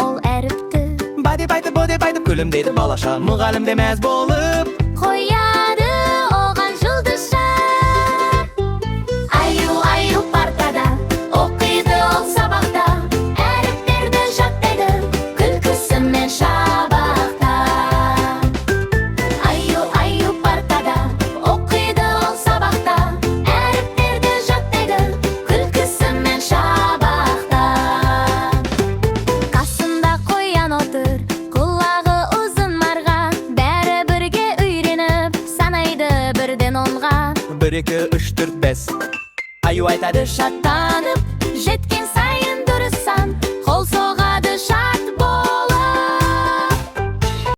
ол әріпті. Ба деп айтып, о деп айтып, күлімдейді балаша, мұғалім де мәз болып. Қояды оған жұлдызша. Аю партада, оқиды ол сабақта, әріптерді жаттайды, күлкісімен шабақта. Аю партада, оқиды ол сабақта, әріптерді жаттайды, күлкісімен шабақта. Қасында қоян отыр, құлағы ұзын марға, бәрі бірге үйреніп, санайды бірден онға. 1, 2, 3, 4, 5. Аю айтады шаттанып,